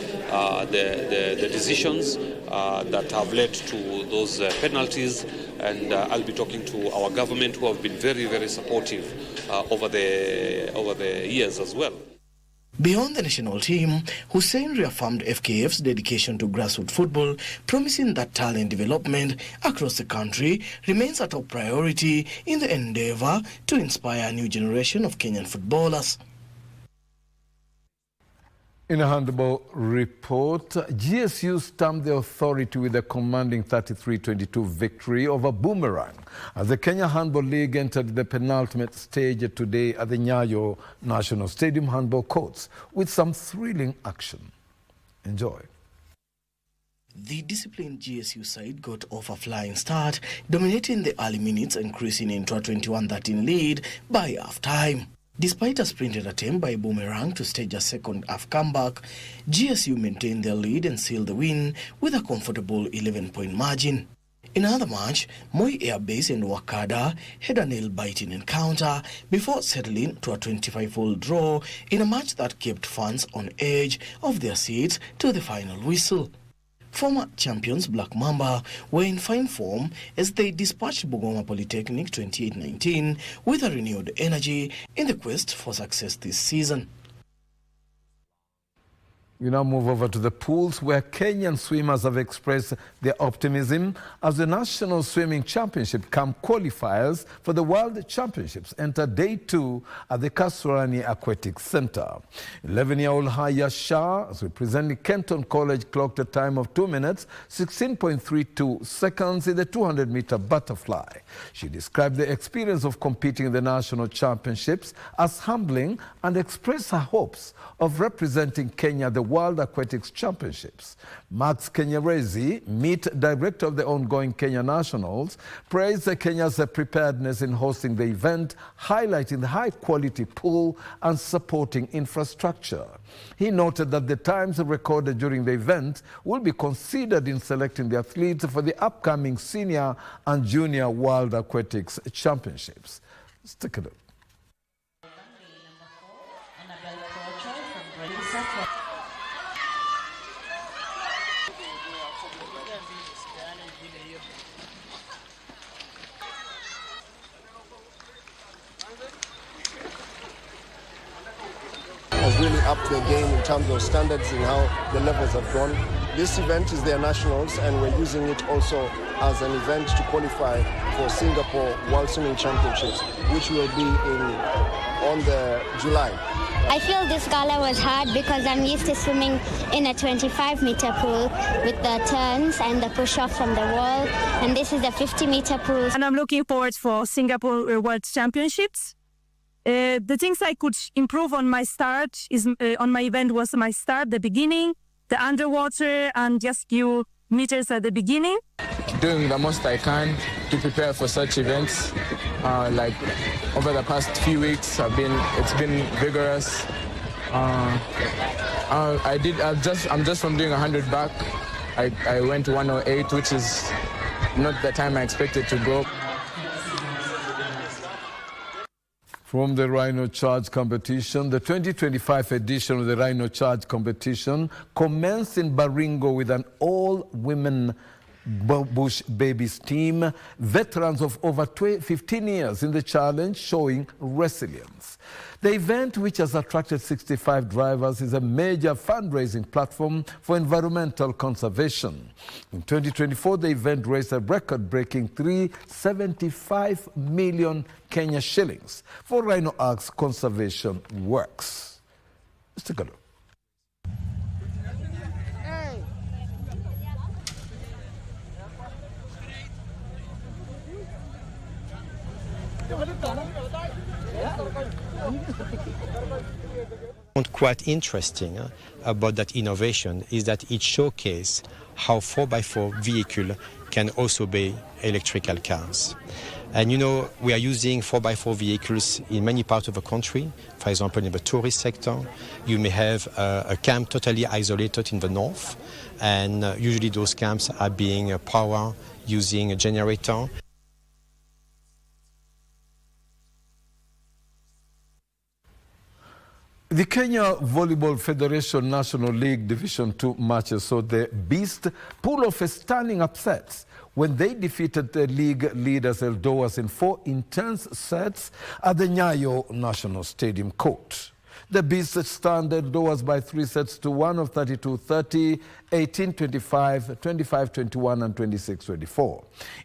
the decisions that have led to those penalties, and I'll be talking to our government, who have been very, very supportive over the years as well. Beyond the national team, Hussein reaffirmed FKF's dedication to grassroots football, promising that talent development across the country remains a top priority in the endeavor to inspire a new generation of Kenyan footballers. In a handball report, GSU stamped the authority with a commanding 33-22 victory over Boomerang as the Kenya Handball League entered the penultimate stage today at the Nyayo National Stadium handball courts with some thrilling action. Enjoy. The disciplined GSU side got off a flying start, dominating the early minutes and cruising into a 21-13 lead by half-time. Despite a sprinted attempt by Boomerang to stage a second-half comeback, GSU maintained their lead and sealed the win with a comfortable 11-point margin. In another match, Moi Air Base and Wakada had a nail-biting encounter before settling to a 25-hole draw in a match that kept fans on edge of their seats to the final whistle. Former champions Black Mamba were in fine form as they dispatched Bungoma Polytechnic 28-19 with a renewed energy in the quest for success this season. We now move over to the pools, where Kenyan swimmers have expressed their optimism as the National Swimming Championship Camp qualifiers for the World Championships enter day 2 at the Kasarani Aquatic Center. 11-year-old Haya Shah, representing Kenton College, clocked a time of 2 minutes, 16.32 seconds in the 200-meter butterfly. She described the experience of competing in the National Championships as humbling and expressed her hopes of representing Kenya at the World Aquatics Championships. Max Kenyerezi, meet director of the ongoing Kenya Nationals, praised Kenya's preparedness in hosting the event, highlighting the high-quality pool and supporting infrastructure. He noted that the times recorded during the event will be considered in selecting the athletes for the upcoming Senior and Junior World Aquatics Championships. Let's take a look. Has really upped their game in terms of standards and how the levels have gone. This event is their nationals, and we're using it also as an event to qualify for Singapore World Swimming Championships, which will be on the July. I feel this gala was hard because I'm used to swimming in a 25-meter pool with the turns and the push-off from the wall, and this is a 50-meter pool. And I'm looking forward for Singapore World Championships. The things I could improve on my start on my event was my start, the beginning, the underwater, and just few meters at the beginning. Doing the most I can to prepare for such events. Like over the past few weeks, it's been vigorous. I'm just from doing 100 back. I went to 108, which is not the time I expected to go. From the Rhino Charge competition, the 2025 edition of the Rhino Charge competition commenced in Baringo with an all-women bush babies team, veterans of over 15 years in the challenge showing resilience. The event, which has attracted 65 drivers, is a major fundraising platform for environmental conservation. In 2024, the event raised a record-breaking 375 million Kenya shillings for Rhino Arc's conservation works. Let's take a look. Quite interesting about that innovation is that it showcases how 4x4 vehicle can also be electrical cars. And you know, we are using 4x4 vehicles in many parts of the country. For example, in the tourist sector, you may have a camp totally isolated in the north, and usually those camps are being powered using a generator. The Kenya Volleyball Federation National League Division 2 matches saw the Beast pull off a stunning upset when they defeated the league leaders Eldoas in 4 intense sets at the Nyayo National Stadium court. The Beasts stunned Eldoas by 3 sets to 1 of 32-30, 18-25, 25-21 and 26-24.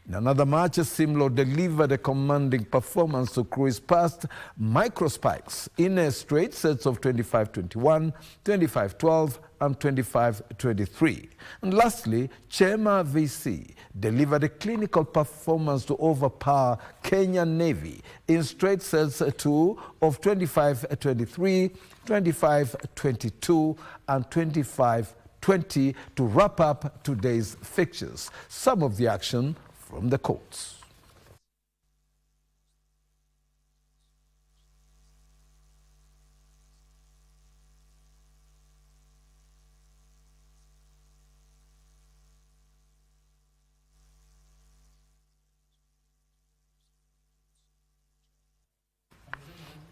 In another match, Simlo delivered a commanding performance to cruise past Microspikes in a straight sets of 25-21, 25-12 and 25-23. And lastly, Chema VC delivered a clinical performance to overpower Kenya Navy in straight sets of 25-23, 25-22 and 25-20 to wrap up today's fixtures. Some of the action from the courts.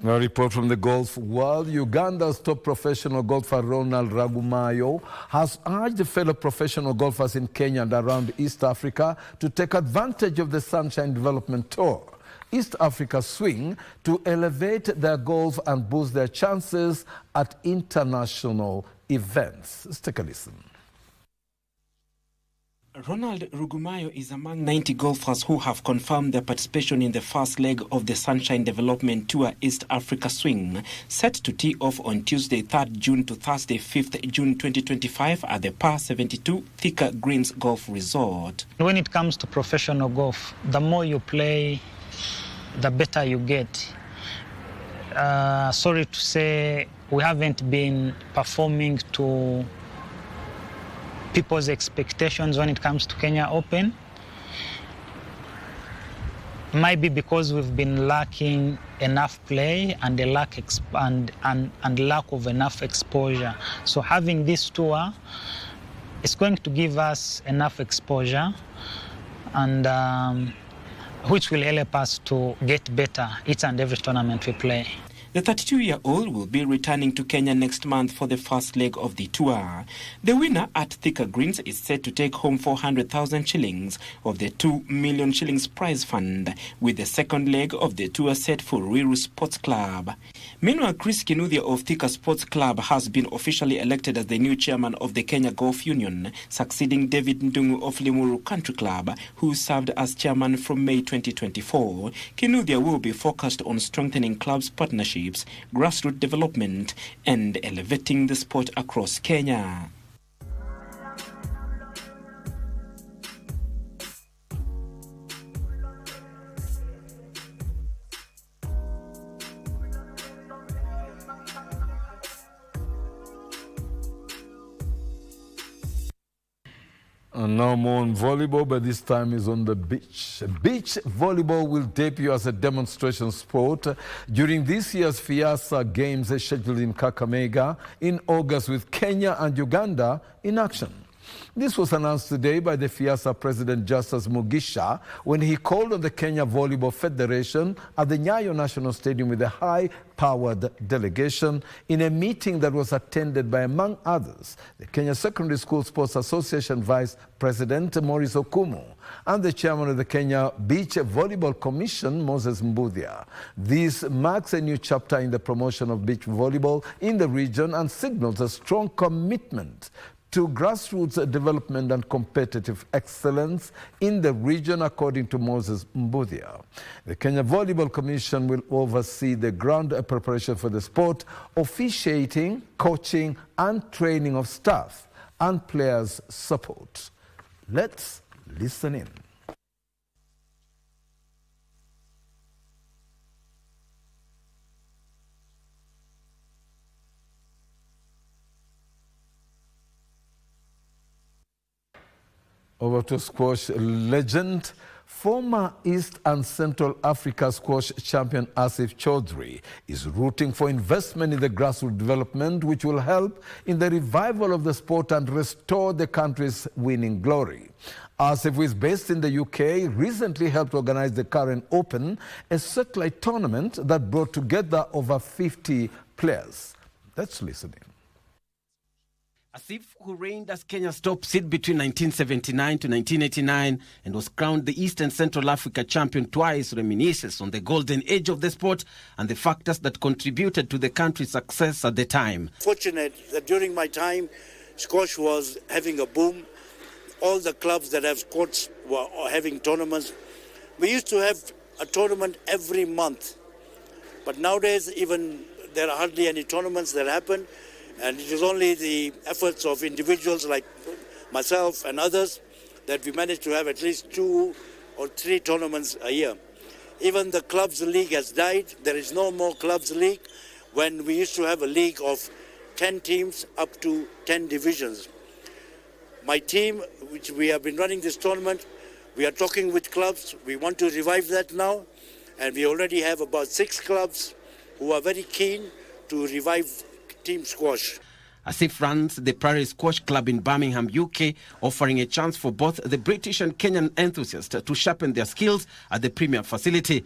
A report from the golf world. Uganda's top professional golfer Ronald Ragumayo has urged fellow professional golfers in Kenya and around East Africa to take advantage of the Sunshine Development Tour, East Africa Swing, to elevate their golf and boost their chances at international events. Let's take a listen. Ronald Rugumayo is among 90 golfers who have confirmed their participation in the first leg of the Sunshine Development Tour East Africa Swing, set to tee off on Tuesday 3rd June to Thursday 5th June 2025 at the Par 72 Thika Greens Golf Resort. When it comes to professional golf, the more you play, the better you get. Sorry to say, we haven't been performing to people's expectations when it comes to Kenya Open. Might be because we've been lacking enough play and a lack of enough exposure. So having this tour is going to give us enough exposure, and which will help us to get better each and every tournament we play. The 32-year-old will be returning to Kenya next month for the first leg of the tour. The winner at Thika Greens is set to take home 400,000 shillings of the 2 million shillings prize fund, with the second leg of the tour set for Ruiru Sports Club. Meanwhile, Chris Kinuthia of Thika Sports Club has been officially elected as the new chairman of the Kenya Golf Union, succeeding David Ndungu of Limuru Country Club, who served as chairman from May 2024. Kinuthia will be focused on strengthening clubs' partnerships, grassroots development, and elevating the sport across Kenya. And now more on volleyball, but this time is on the beach. Beach volleyball will debut as a demonstration sport during this year's Fiasa Games scheduled in Kakamega in August, with Kenya and Uganda in action. This was announced today by the FIASA President Justus Mugisha when he called on the Kenya Volleyball Federation at the Nyayo National Stadium with a high-powered delegation in a meeting that was attended by, among others, the Kenya Secondary School Sports Association Vice President Maurice Okumu and the chairman of the Kenya Beach Volleyball Commission, Moses Mbuthia. This marks a new chapter in the promotion of beach volleyball in the region and signals a strong commitment to grassroots development and competitive excellence in the region, according to Moses Mbuthia. The Kenya Volleyball Commission will oversee the ground preparation for the sport, officiating, coaching, and training of staff and players' support. Let's listen in. Over to squash legend. Former East and Central Africa squash champion Asif Chaudhry is rooting for investment in the grassroots development, which will help in the revival of the sport and restore the country's winning glory. Asif, who is based in the UK, recently helped organize the Karen Open, a satellite tournament that brought together over 50 players. Let's listen in. Asif, who reigned as Kenya's top seed between 1979 to 1989 and was crowned the East and Central Africa champion twice, reminisces on the golden age of the sport and the factors that contributed to the country's success at the time. Fortunate that during my time, squash was having a boom. All the clubs that have courts were having tournaments. We used to have a tournament every month. But nowadays, even there are hardly any tournaments that happen. And it is only the efforts of individuals like myself and others that we managed to have at least 2 or 3 tournaments a year. Even the clubs league has died. There is no more clubs league when we used to have a league of 10 teams up to 10 divisions. My team, which we have been running this tournament, we are talking with clubs. We want to revive that now. And we already have about 6 clubs who are very keen to revive team squash. Asif runs the Prairie Squash Club in Birmingham, UK, offering a chance for both the British and Kenyan enthusiasts to sharpen their skills at the premier facility.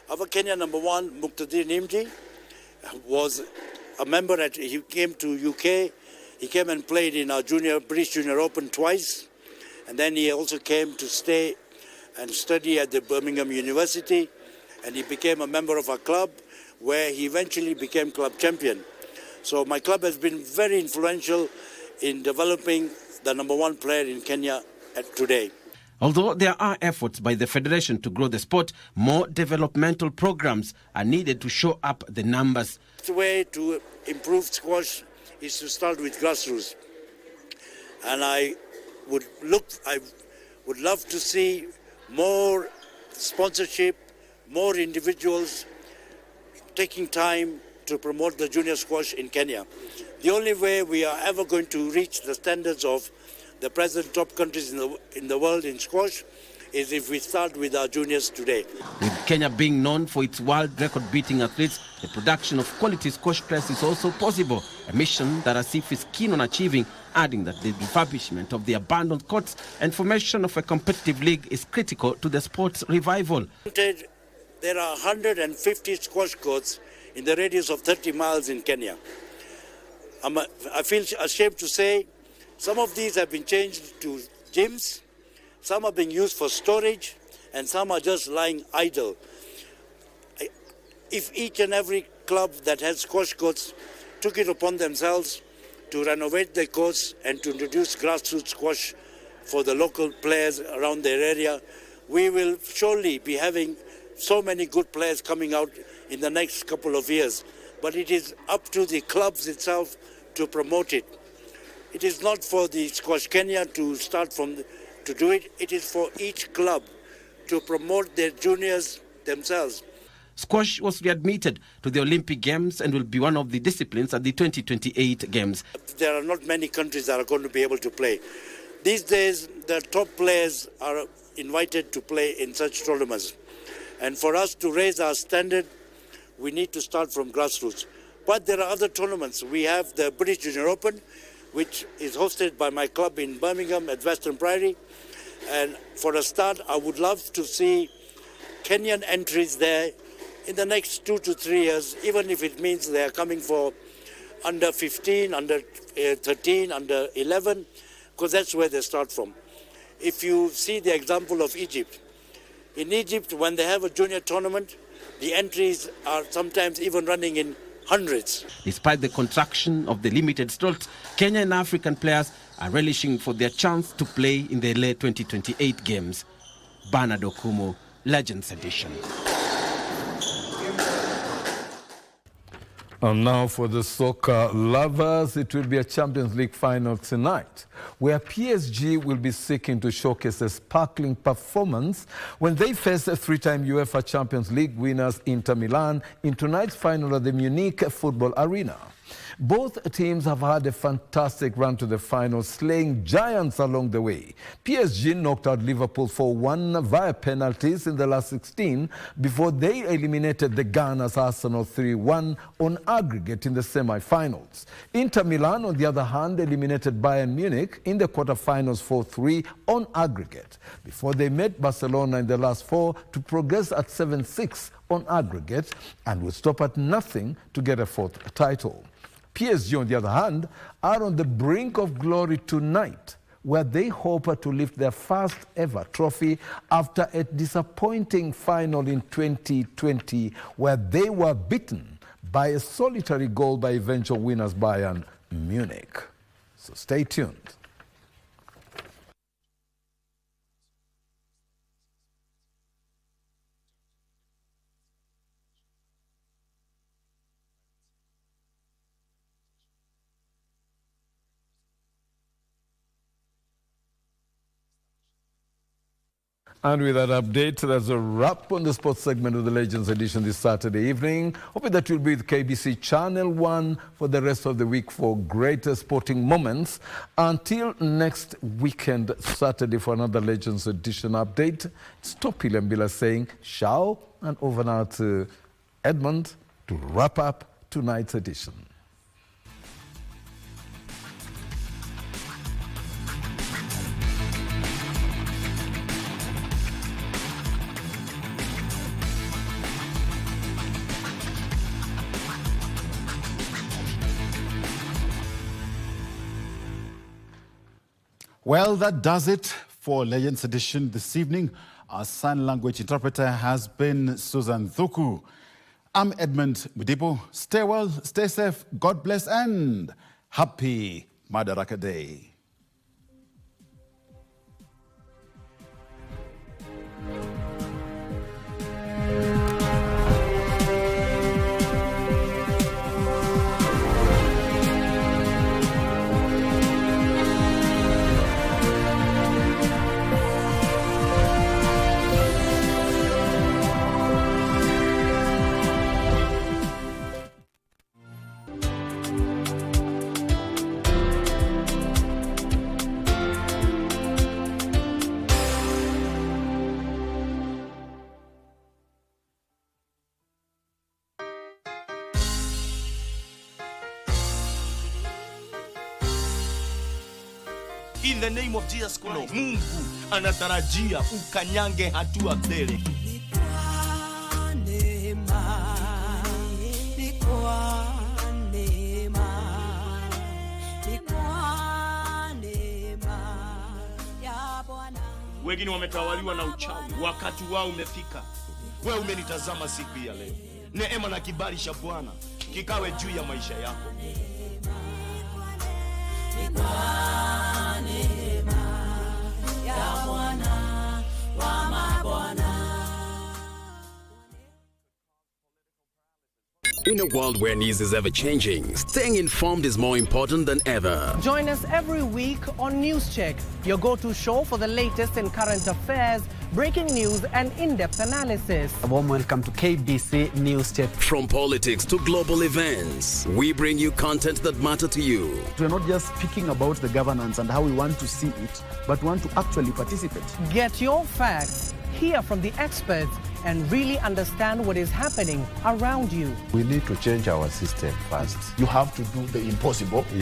Our Kenya number 1, Muqtadir Nimji, was a member he came to UK. He came and played in our British Junior Open twice. And then he also came to stay and study at the Birmingham University. And he became a member of our club, where he eventually became club champion. So my club has been very influential in developing the number 1 player in Kenya today. Although there are efforts by the Federation to grow the sport, more developmental programs are needed to show up the numbers. The way to improve squash is to start with grassroots. And I would love to see more sponsorship, more individuals taking time to promote the junior squash in Kenya. The only way we are ever going to reach the standards of the present top countries in the world in squash is if we start with our juniors today. With Kenya being known for its world record-beating athletes, the production of quality squash players is also possible, a mission that Asif is keen on achieving, adding that the refurbishment of the abandoned courts and formation of a competitive league is critical to the sport's revival. There are 150 squash courts in the radius of 30 miles in Kenya. I feel ashamed to say some of these have been changed to gyms, some are being used for storage, and some are just lying idle. If each and every club that has squash courts took it upon themselves to renovate their courts and to introduce grassroots squash for the local players around their area, we will surely be having so many good players coming out in the next couple of years. But it is up to the clubs itself to promote it. It is not for the Squash Kenya to start to do it. It is for each club to promote their juniors themselves. Squash was readmitted to the Olympic Games and will be one of the disciplines at the 2028 Games. There are not many countries that are going to be able to play. These days, the top players are invited to play in such tournaments. And for us to raise our standard, we need to start from grassroots. But there are other tournaments. We have the British Junior Open, which is hosted by my club in Birmingham at Western Priory. And for a start, I would love to see Kenyan entries there in the next 2 to 3 years, even if it means they are coming for under 15, under 13, under 11, because that's where they start from. If you see the example of Egypt, in Egypt, when they have a junior tournament, the entries are sometimes even running in hundreds. Despite the contraction of the limited slots, Kenya and African players are relishing for their chance to play in the late 2028 games. Bernard Okumu, Legends Edition. And now for the soccer lovers, it will be a Champions League final tonight, where PSG will be seeking to showcase a sparkling performance when they face a three-time UEFA Champions League winners Inter Milan in tonight's final at the Munich Football Arena. Both teams have had a fantastic run to the final, slaying giants along the way. PSG knocked out Liverpool 4-1 via penalties in the last 16 before they eliminated the Gunners Arsenal 3-1 on aggregate in the semi-finals. Inter Milan, on the other hand, eliminated Bayern Munich in the quarter-finals 4-3 on aggregate before they met Barcelona in the last 4 to progress at 7-6 on aggregate and would stop at nothing to get a fourth title. PSG, on the other hand, are on the brink of glory tonight, where they hope to lift their first ever trophy after a disappointing final in 2020, where they were beaten by a solitary goal by eventual winners Bayern Munich. So stay tuned. And with that update, that's a wrap on the sports segment of the Legends Edition this Saturday evening. Hoping that you'll be with KBC Channel 1 for the rest of the week for greater sporting moments. Until next weekend, Saturday, for another Legends Edition update, it's Topi Lembila saying, ciao, and over now to Edmund to wrap up tonight's edition. Well, that does it for Legends Edition this evening. Our sign language interpreter has been Susan Thuku. I'm Edmund Mudibo. Stay well, stay safe, God bless, and happy Madaraka Day. In the name of Jesus Christ, Mungu anatarajia ukanyange hatua mbele. Wengine wametawaliwa na uchawi, wakati wao umefika. Wewe umenitazama siku ya leo. Neema na kibali cha Bwana kikawe juu ya maisha yako. In a world where news is ever changing, staying informed is more important than ever. Join us every week on News Check, your go-to show for the latest in current affairs, breaking news and in-depth analysis. A warm welcome to KBC News Check. From politics to global events, we bring you content that matter to you. We're not just speaking about the governance and how we want to see it, but want to actually participate. Get your facts, hear from the experts, and really understand what is happening around you. We need to change our system first. You have to do the impossible.